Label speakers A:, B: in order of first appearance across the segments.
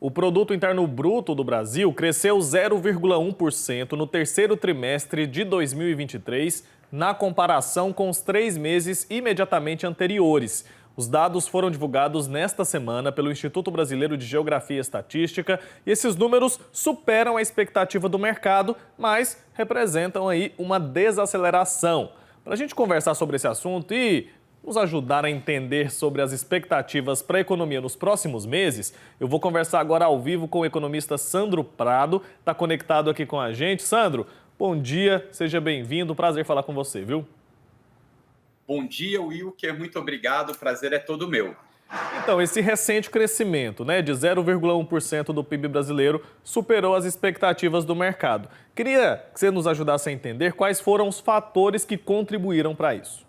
A: O produto interno bruto do Brasil cresceu 0,1% no terceiro trimestre de 2023, na comparação com os 3 meses imediatamente anteriores. Os dados foram divulgados nesta semana pelo Instituto Brasileiro de Geografia e Estatística e esses números superam a expectativa do mercado, mas representam aí uma desaceleração. Para a gente conversar sobre esse assunto e nos ajudar a entender sobre as expectativas para a economia nos próximos meses, eu vou conversar agora ao vivo com o economista Sandro Prado, está conectado aqui com a gente. Sandro, bom dia, seja bem-vindo, prazer falar com você, viu?
B: Bom dia, Wilker, muito obrigado, o prazer é todo meu.
A: Então, esse recente crescimento, de 0,1% do PIB brasileiro superou as expectativas do mercado. Queria que você nos ajudasse a entender quais foram os fatores que contribuíram para isso.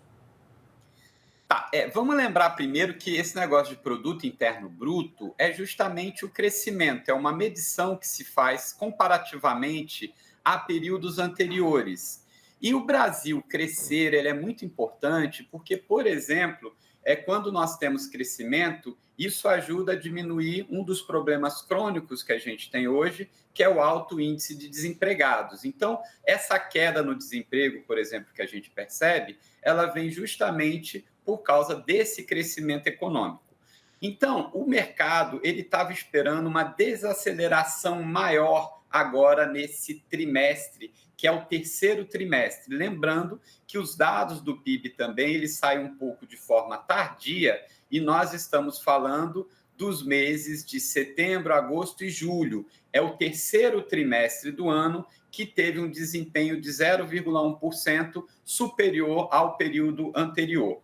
B: Vamos lembrar primeiro que esse negócio de produto interno bruto é justamente o crescimento, é uma medição que se faz comparativamente a períodos anteriores. E o Brasil crescer, ele é muito importante porque, por exemplo, quando nós temos crescimento, isso ajuda a diminuir um dos problemas crônicos que a gente tem hoje, que é o alto índice de desempregados. Então, essa queda no desemprego, por exemplo, que a gente percebe, ela vem justamente por causa desse crescimento econômico. Então, o mercado ele estava esperando uma desaceleração maior agora nesse trimestre, que é o terceiro trimestre. Lembrando que os dados do PIB também eles saem um pouco de forma tardia e nós estamos falando dos meses de setembro, agosto e julho. É o terceiro trimestre do ano que teve um desempenho de 0,1% superior ao período anterior.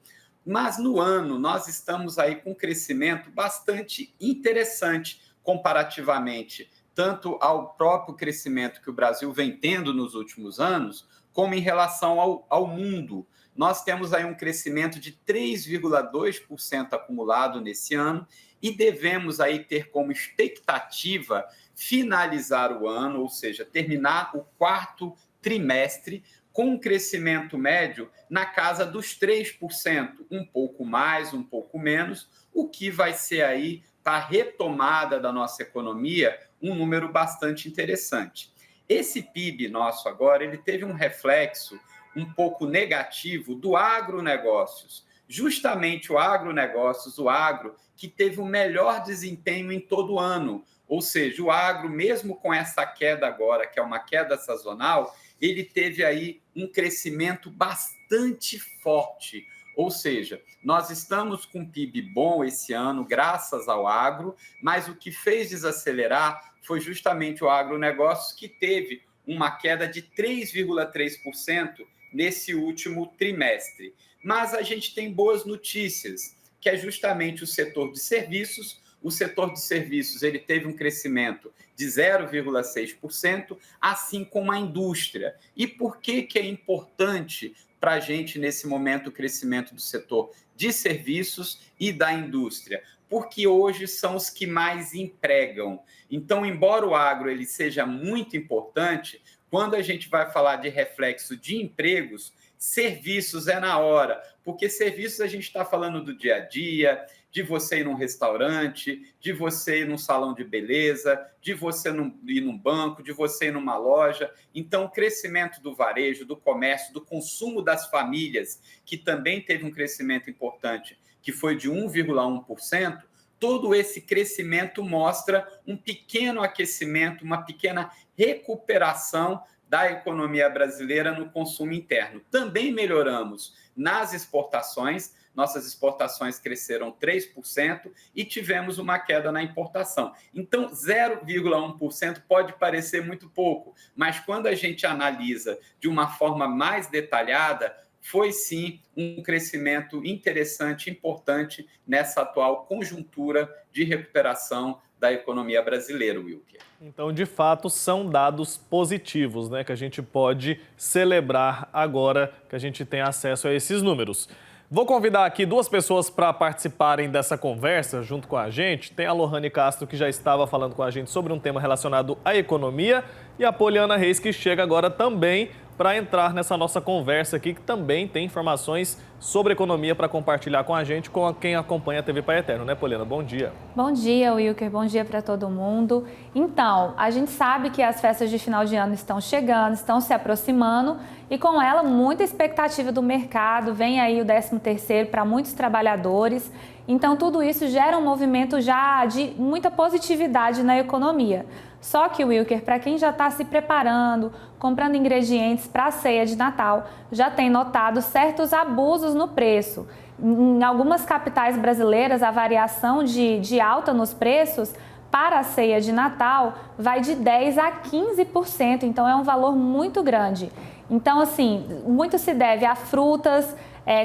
B: Mas no ano nós estamos aí com um crescimento bastante interessante comparativamente, tanto ao próprio crescimento que o Brasil vem tendo nos últimos anos, como em relação ao mundo. Nós temos aí um crescimento de 3,2% acumulado nesse ano e devemos aí ter como expectativa finalizar o ano, ou seja, terminar o quarto trimestre com um crescimento médio na casa dos 3%, um pouco mais, um pouco menos, o que vai ser aí, para a retomada da nossa economia, um número bastante interessante. Esse PIB nosso agora, ele teve um reflexo um pouco negativo do agronegócios, justamente o agronegócios, o agro, que teve o melhor desempenho em todo o ano, ou seja, o agro, mesmo com essa queda agora, que é uma queda sazonal, ele teve aí um crescimento bastante forte. Ou seja, nós estamos com um PIB bom esse ano, graças ao agro, mas o que fez desacelerar foi justamente o agronegócio, que teve uma queda de 3,3% nesse último trimestre. Mas a gente tem boas notícias, que é justamente o setor de serviços. O setor de serviços ele teve um crescimento de 0,6%, assim como a indústria. E por que é importante para a gente, nesse momento, o crescimento do setor de serviços e da indústria? Porque hoje são os que mais empregam. Então, embora o agro ele seja muito importante, quando a gente vai falar de reflexo de empregos, serviços é na hora, porque serviços a gente está falando do dia a dia, de você ir num restaurante, de você ir num salão de beleza, de você ir num banco, de você ir numa loja. Então, o crescimento do varejo, do comércio, do consumo das famílias, que também teve um crescimento importante, que foi de 1,1%, todo esse crescimento mostra um pequeno aquecimento, uma pequena recuperação da economia brasileira no consumo interno. Também melhoramos nas exportações, nossas exportações cresceram 3% e tivemos uma queda na importação. Então, 0,1% pode parecer muito pouco, mas quando a gente analisa de uma forma mais detalhada, foi sim um crescimento interessante, importante nessa atual conjuntura de recuperação da economia brasileira, Wilker.
A: Então, de fato, são dados positivos, que a gente pode celebrar agora que a gente tem acesso a esses números. Vou convidar aqui duas pessoas para participarem dessa conversa junto com a gente. Tem a Lohane Castro, que já estava falando com a gente sobre um tema relacionado à economia, e a Poliana Reis, que chega agora também para entrar nessa nossa conversa aqui, que também tem informações sobre economia para compartilhar com a gente, com quem acompanha a TV Pai Eterno, né, Poliana? Bom dia.
C: Bom dia, Wilker. Bom dia para todo mundo. Então, a gente sabe que as festas de final de ano estão chegando, estão se aproximando e com ela muita expectativa do mercado, vem aí o 13º para muitos trabalhadores. Então, tudo isso gera um movimento já de muita positividade na economia. Só que, Wilker, para quem já está se preparando, comprando ingredientes para a ceia de Natal, já tem notado certos abusos no preço. Em algumas capitais brasileiras, a variação de alta nos preços para a ceia de Natal vai de 10% a 15%, então é um valor muito grande. Então, assim, muito se deve a frutas,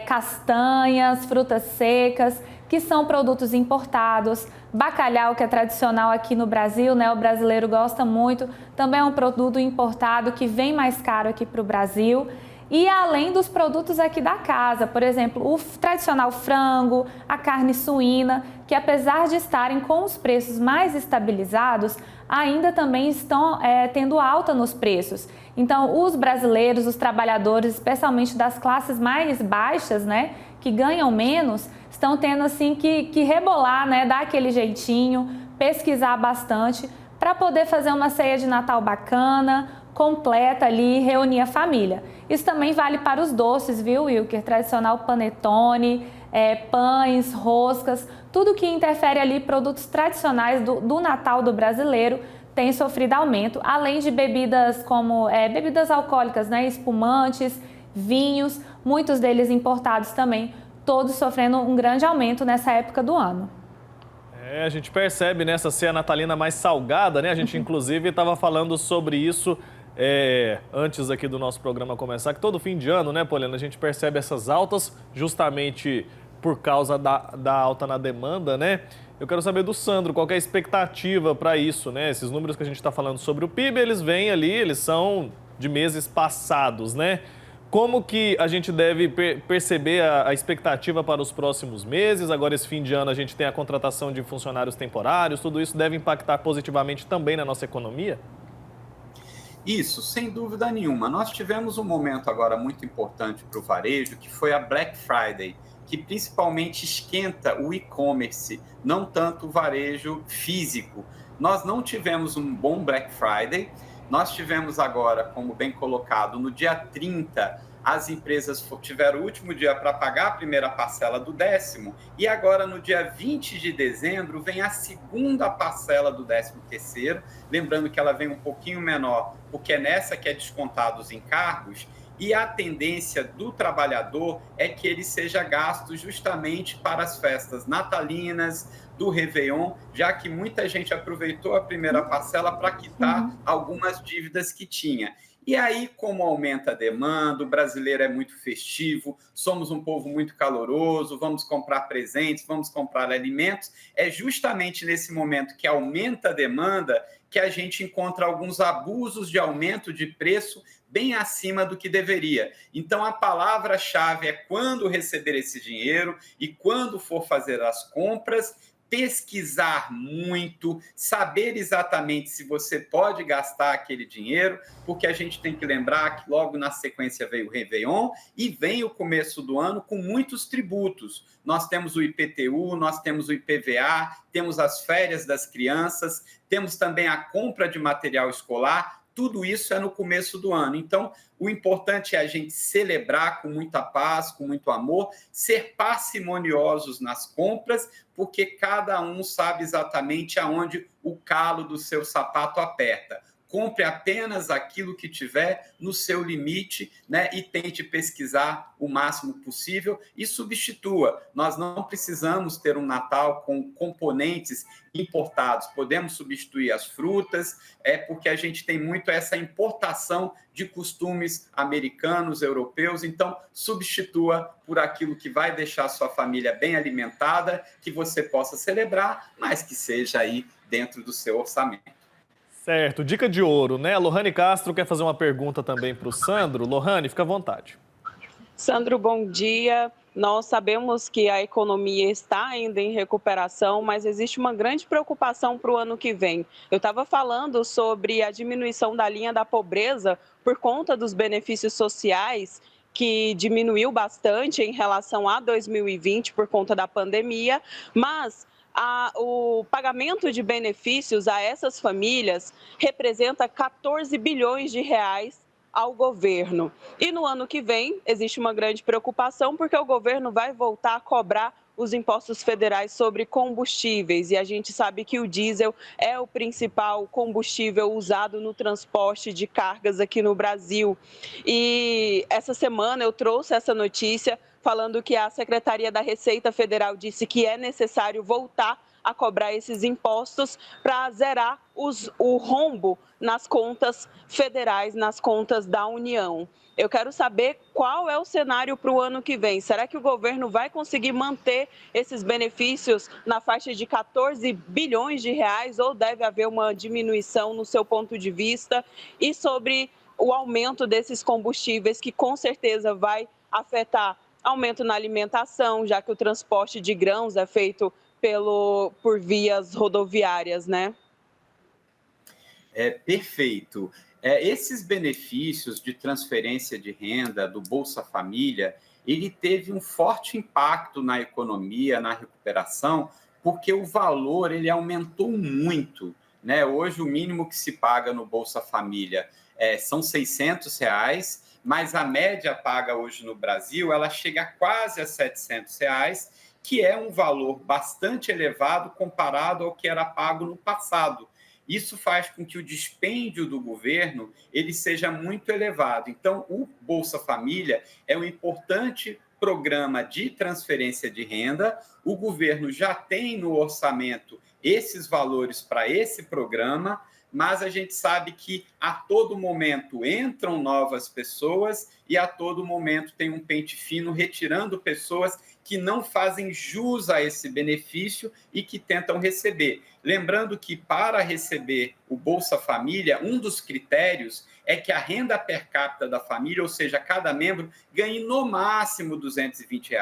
C: castanhas, frutas secas, que são produtos importados, bacalhau, que é tradicional aqui no Brasil, né? O brasileiro gosta muito, também é um produto importado que vem mais caro aqui para o Brasil. E além dos produtos aqui da casa, por exemplo, o tradicional frango, a carne suína, que apesar de estarem com os preços mais estabilizados, ainda também estão tendo alta nos preços. Então, os brasileiros, os trabalhadores, especialmente das classes mais baixas, né, que ganham menos, estão tendo assim que rebolar, né, dar aquele jeitinho, pesquisar bastante para poder fazer uma ceia de Natal bacana, completa ali, reunir a família. Isso também vale para os doces, viu, Wilker? Tradicional panetone, pães, roscas, tudo que interfere ali, produtos tradicionais do Natal do brasileiro tem sofrido aumento, além de bebidas como bebidas alcoólicas, né, espumantes, vinhos, muitos deles importados também, todos sofrendo um grande aumento nessa época do ano.
A: A gente percebe nessa ceia natalina mais salgada, né? A gente inclusive estava falando sobre isso antes aqui do nosso programa começar, que todo fim de ano, né, Poliana, a gente percebe essas altas justamente por causa da alta na demanda, né? Eu quero saber do Sandro, qual que é a expectativa para isso, né? Esses números que a gente está falando sobre o PIB, eles vêm ali, eles são de meses passados, né? Como que a gente deve perceber a expectativa para os próximos meses? Agora, esse fim de ano, a gente tem a contratação de funcionários temporários, tudo isso deve impactar positivamente também na nossa economia?
B: Isso, sem dúvida nenhuma. Nós tivemos um momento agora muito importante para o varejo, que foi a Black Friday, que principalmente esquenta o e-commerce, não tanto o varejo físico. Nós não tivemos um bom Black Friday, nós tivemos agora, como bem colocado, no dia 30, as empresas tiveram o último dia para pagar a primeira parcela do 10º, e agora no dia 20 de dezembro vem a segunda parcela do 13º, lembrando que ela vem um pouquinho menor, porque é nessa que é descontado os encargos, e a tendência do trabalhador é que ele seja gasto justamente para as festas natalinas, do Réveillon, já que muita gente aproveitou a primeira parcela para quitar algumas dívidas que tinha. E aí, como aumenta a demanda, o brasileiro é muito festivo, somos um povo muito caloroso, vamos comprar presentes, vamos comprar alimentos, é justamente nesse momento que aumenta a demanda que a gente encontra alguns abusos de aumento de preço bem acima do que deveria. Então, a palavra-chave é quando receber esse dinheiro e quando for fazer as compras, pesquisar muito, saber exatamente se você pode gastar aquele dinheiro, porque a gente tem que lembrar que logo na sequência veio o Réveillon e vem o começo do ano com muitos tributos. Nós temos o IPTU, nós temos o IPVA, temos as férias das crianças, temos também a compra de material escolar. Tudo isso é no começo do ano. Então, o importante é a gente celebrar com muita paz, com muito amor, ser parcimoniosos nas compras, porque cada um sabe exatamente aonde o calo do seu sapato aperta. Compre apenas aquilo que tiver no seu limite, né? E tente pesquisar o máximo possível e substitua. Nós não precisamos ter um Natal com componentes importados. Podemos substituir as frutas, porque a gente tem muito essa importação de costumes americanos, europeus. Então, substitua por aquilo que vai deixar a sua família bem alimentada, que você possa celebrar, mas que seja aí dentro do seu orçamento.
A: Certo, dica de ouro, né? A Lohane Castro quer fazer uma pergunta também para o Sandro. Lohane, fica à vontade.
D: Sandro, bom dia. Nós sabemos que a economia está ainda em recuperação, mas existe uma grande preocupação para o ano que vem. Eu estava falando sobre a diminuição da linha da pobreza por conta dos benefícios sociais, que diminuiu bastante em relação a 2020 por conta da pandemia, mas o pagamento de benefícios a essas famílias representa 14 bilhões de reais ao governo. E no ano que vem, existe uma grande preocupação, porque o governo vai voltar a cobrar os impostos federais sobre combustíveis. E a gente sabe que o diesel é o principal combustível usado no transporte de cargas aqui no Brasil. E essa semana eu trouxe essa notícia falando que a Secretaria da Receita Federal disse que é necessário voltar a cobrar esses impostos para zerar o rombo nas contas federais, nas contas da União. Eu quero saber qual é o cenário para o ano que vem. Será que o governo vai conseguir manter esses benefícios na faixa de 14 bilhões de reais ou deve haver uma diminuição no seu ponto de vista? E sobre o aumento desses combustíveis, que com certeza vai afetar aumento na alimentação, já que o transporte de grãos é feito por vias rodoviárias, né?
B: Perfeito. Esses benefícios de transferência de renda do Bolsa Família, ele teve um forte impacto na economia, na recuperação, porque o valor ele aumentou muito, né? Hoje o mínimo que se paga no Bolsa Família são R$ 600, mas a média paga hoje no Brasil, ela chega quase a R$ 700, que é um valor bastante elevado comparado ao que era pago no passado. Isso faz com que o dispêndio do governo ele seja muito elevado. Então, o Bolsa Família é um importante programa de transferência de renda. O governo já tem no orçamento esses valores para esse programa, mas a gente sabe que a todo momento entram novas pessoas e a todo momento tem um pente fino retirando pessoas que não fazem jus a esse benefício e que tentam receber. Lembrando que para receber o Bolsa Família, um dos critérios é que a renda per capita da família, ou seja, cada membro, ganhe no máximo R$ 220.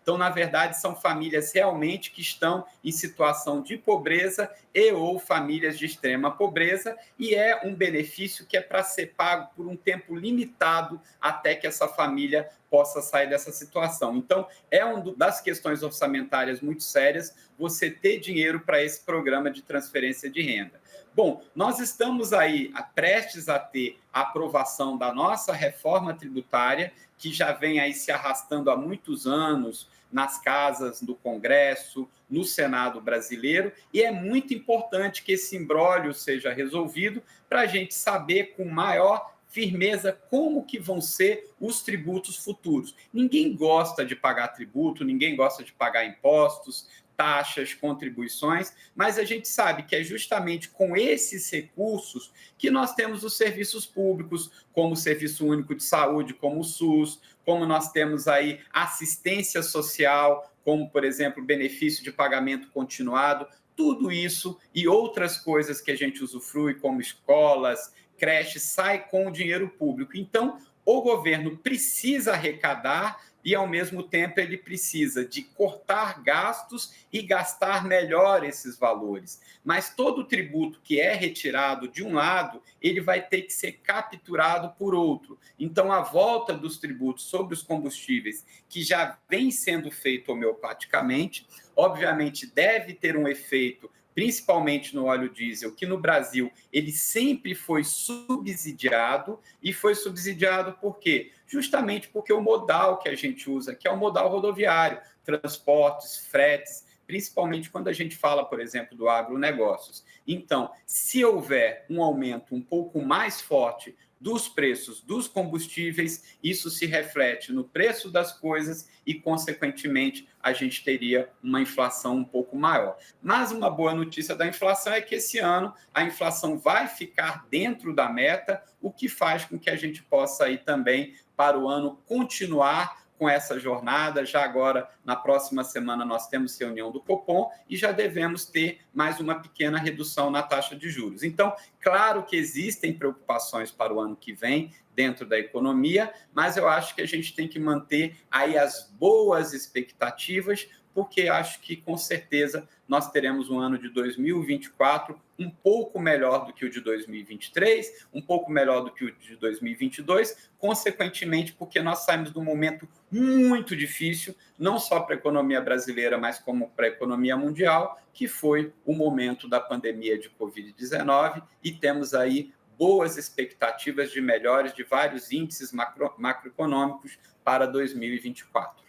B: Então, na verdade, são famílias realmente que estão em situação de pobreza e ou famílias de extrema pobreza, e é um benefício que é para ser pago por um tempo limitado até que essa família possa sair dessa situação. Então, é uma das questões orçamentárias muito sérias você ter dinheiro para esse programa de transferência de renda. Bom, nós estamos aí prestes a ter a aprovação da nossa reforma tributária, que já vem aí se arrastando há muitos anos nas casas do Congresso, no Senado brasileiro, e é muito importante que esse imbróglio seja resolvido para a gente saber com maior firmeza como que vão ser os tributos futuros. Ninguém gosta de pagar tributo, ninguém gosta de pagar impostos, taxas, contribuições, mas a gente sabe que é justamente com esses recursos que nós temos os serviços públicos, como o Serviço Único de Saúde, como o SUS, como nós temos aí assistência social, como, por exemplo, benefício de pagamento continuado, tudo isso e outras coisas que a gente usufrui, como escolas, creches, sai com o dinheiro público. Então, o governo precisa arrecadar e, ao mesmo tempo, ele precisa de cortar gastos e gastar melhor esses valores. Mas todo tributo que é retirado de um lado, ele vai ter que ser capturado por outro. Então, a volta dos tributos sobre os combustíveis, que já vem sendo feito homeopaticamente, obviamente deve ter um efeito principalmente no óleo diesel, que no Brasil ele sempre foi subsidiado, e foi subsidiado por quê? Justamente porque o modal que a gente usa, que é o modal rodoviário, transportes, fretes, principalmente quando a gente fala, por exemplo, do agronegócios. Então, se houver um aumento um pouco mais forte dos preços dos combustíveis, isso se reflete no preço das coisas e, consequentemente, a gente teria uma inflação um pouco maior. Mas uma boa notícia da inflação é que esse ano a inflação vai ficar dentro da meta, o que faz com que a gente possa ir também para o ano continuar com essa jornada. Já agora, na próxima semana, nós temos reunião do Copom e já devemos ter mais uma pequena redução na taxa de juros. Então, claro que existem preocupações para o ano que vem dentro da economia, mas eu acho que a gente tem que manter aí as boas expectativas, porque acho que, com certeza, nós teremos um ano de 2024 um pouco melhor do que o de 2023, um pouco melhor do que o de 2022, consequentemente, porque nós saímos de um momento muito difícil, não só para a economia brasileira, mas como para a economia mundial, que foi o momento da pandemia de Covid-19, e temos aí boas expectativas de melhores de vários índices macroeconômicos para 2024.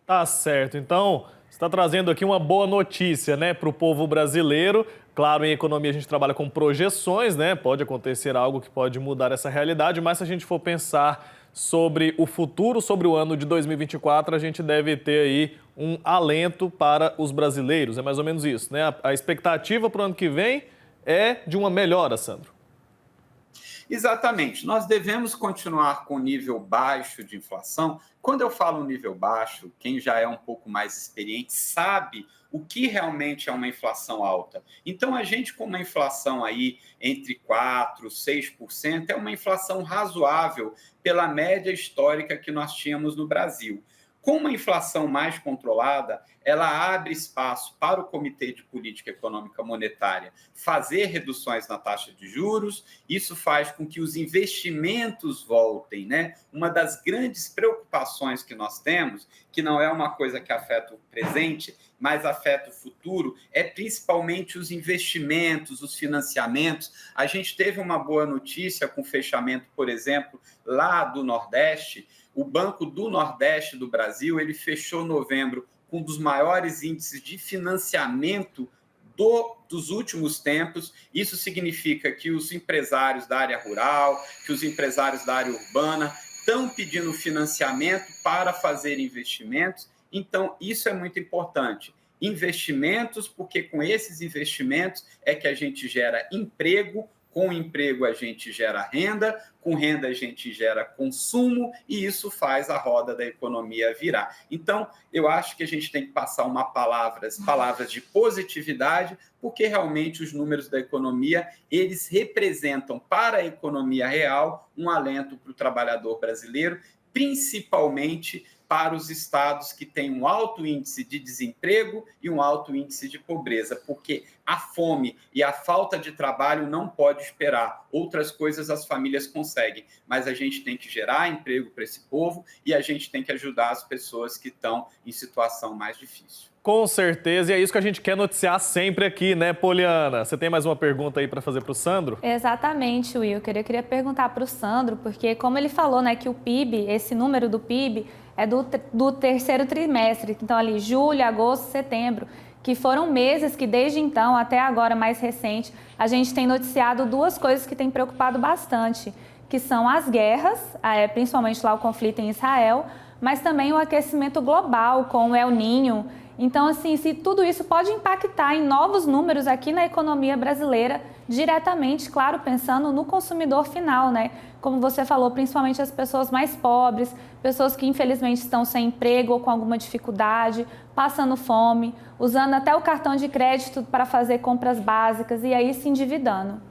A: Tá certo. Então, você está trazendo aqui uma boa notícia, né, para o povo brasileiro. Claro, em economia a gente trabalha com projeções, né? Pode acontecer algo que pode mudar essa realidade, mas se a gente for pensar sobre o futuro, sobre o ano de 2024, a gente deve ter aí um alento para os brasileiros. É mais ou menos isso, né? A expectativa para o ano que vem é de uma melhora, Sandro.
B: Exatamente. Nós devemos continuar com nível baixo de inflação. Quando eu falo nível baixo, quem já é um pouco mais experiente sabe o que realmente é uma inflação alta. Então, a gente com uma inflação aí entre 4% e 6% é uma inflação razoável pela média histórica que nós tínhamos no Brasil. Com uma inflação mais controlada, ela abre espaço para o Comitê de Política Econômica Monetária fazer reduções na taxa de juros. Isso faz com que os investimentos voltem, né? Uma das grandes preocupações que nós temos, que não é uma coisa que afeta o presente, mas afeta o futuro, é principalmente os investimentos, os financiamentos. A gente teve uma boa notícia com o fechamento, por exemplo, lá do Nordeste. O Banco do Nordeste do Brasil, ele fechou novembro com um dos maiores índices de financiamento dos últimos tempos. Isso significa que os empresários da área rural, que os empresários da área urbana estão pedindo financiamento para fazer investimentos. Então, isso é muito importante. Investimentos, porque com esses investimentos é que a gente gera emprego, com emprego a gente gera renda, com renda a gente gera consumo e isso faz a roda da economia virar. Então, eu acho que a gente tem que passar palavras de positividade, porque realmente os números da economia, eles representam para a economia real um alento para o trabalhador brasileiro, principalmente para os estados que têm um alto índice de desemprego e um alto índice de pobreza, porque a fome e a falta de trabalho não pode esperar. Outras coisas as famílias conseguem, mas a gente tem que gerar emprego para esse povo e a gente tem que ajudar as pessoas que estão em situação mais difícil.
A: Com certeza, e é isso que a gente quer noticiar sempre aqui, né, Poliana? Você tem mais uma pergunta aí para fazer para o Sandro?
C: Exatamente, Wilker. Eu queria perguntar para o Sandro, porque como ele falou, né, que o PIB, esse número do PIB é do terceiro trimestre, então ali julho, agosto, setembro, que foram meses que desde então até agora mais recente, a gente tem noticiado duas coisas que têm preocupado bastante, que são as guerras, principalmente lá o conflito em Israel, mas também o aquecimento global com o El Niño. Então, assim, se tudo isso pode impactar em novos números aqui na economia brasileira, diretamente, claro, pensando no consumidor final, né? Como você falou, principalmente as pessoas mais pobres, pessoas que infelizmente estão sem emprego ou com alguma dificuldade, passando fome, usando até o cartão de crédito para fazer compras básicas e aí se endividando.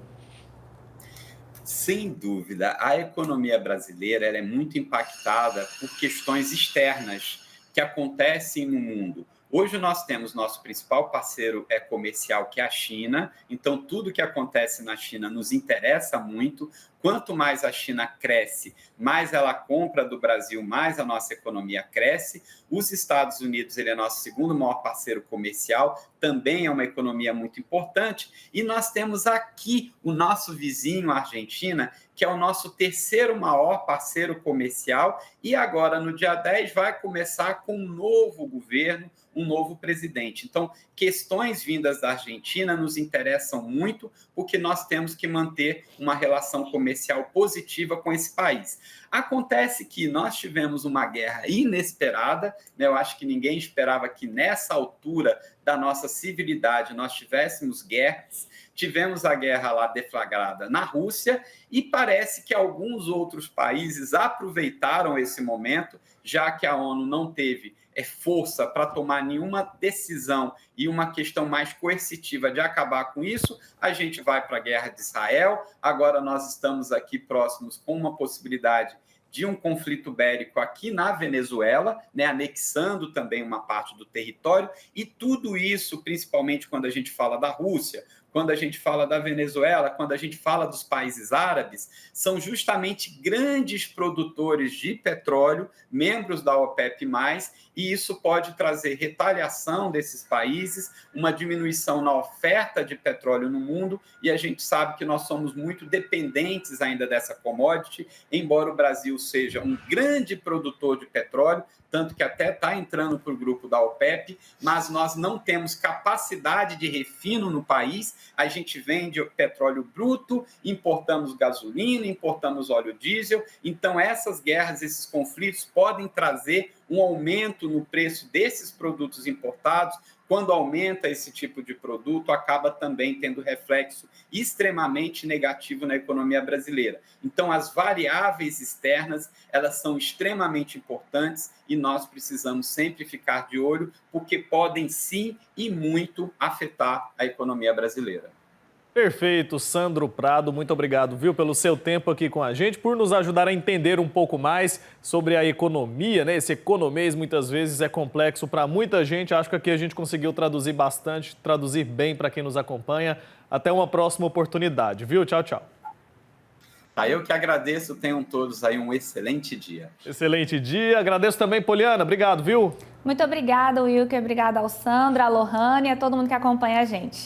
B: Sem dúvida, a economia brasileira ela é muito impactada por questões externas que acontecem no mundo. Hoje nós temos nosso principal parceiro comercial, que é a China. Então, tudo que acontece na China nos interessa muito. Quanto mais a China cresce, mais ela compra do Brasil, mais a nossa economia cresce. Os Estados Unidos, ele é nosso segundo maior parceiro comercial, também é uma economia muito importante. E nós temos aqui o nosso vizinho, a Argentina, que é o nosso terceiro maior parceiro comercial. E agora, no dia 10, vai começar com um novo governo, um novo presidente. Então, questões vindas da Argentina nos interessam muito, porque nós temos que manter uma relação comercial positiva com esse país. Acontece que nós tivemos uma guerra inesperada, né? Eu acho que ninguém esperava que nessa altura da nossa civilidade nós tivéssemos guerras. Tivemos a guerra lá deflagrada na Rússia e parece que alguns outros países aproveitaram esse momento, já que a ONU não teve força para tomar nenhuma decisão e uma questão mais coercitiva de acabar com isso, a gente vai para a guerra de Israel. Agora nós estamos aqui próximos com uma possibilidade de um conflito bélico aqui na Venezuela, né, anexando também uma parte do território, e tudo isso, principalmente quando a gente fala da Rússia, quando a gente fala da Venezuela, quando a gente fala dos países árabes, são justamente grandes produtores de petróleo, membros da OPEP+, e isso pode trazer retaliação desses países, uma diminuição na oferta de petróleo no mundo, e a gente sabe que nós somos muito dependentes ainda dessa commodity, embora o Brasil seja um grande produtor de petróleo, tanto que até está entrando para o grupo da OPEP, mas nós não temos capacidade de refino no país. A gente vende petróleo bruto, importamos gasolina, importamos óleo diesel. Então, essas guerras, esses conflitos podem trazer um aumento no preço desses produtos importados. Quando aumenta esse tipo de produto, acaba também tendo reflexo extremamente negativo na economia brasileira. Então, as variáveis externas, elas são extremamente importantes e nós precisamos sempre ficar de olho, porque podem sim e muito afetar a economia brasileira.
A: Perfeito, Sandro Prado, muito obrigado, viu, pelo seu tempo aqui com a gente, por nos ajudar a entender um pouco mais sobre a economia, né? Esse economês muitas vezes é complexo para muita gente, acho que aqui a gente conseguiu traduzir bastante, traduzir bem para quem nos acompanha. Até uma próxima oportunidade, viu? Tchau, tchau.
B: Eu que agradeço, tenham todos aí um excelente dia.
A: Excelente dia, agradeço também, Poliana, obrigado, viu?
C: Muito obrigada, Wilker, obrigada ao Sandro, à Lohane e a todo mundo que acompanha a gente.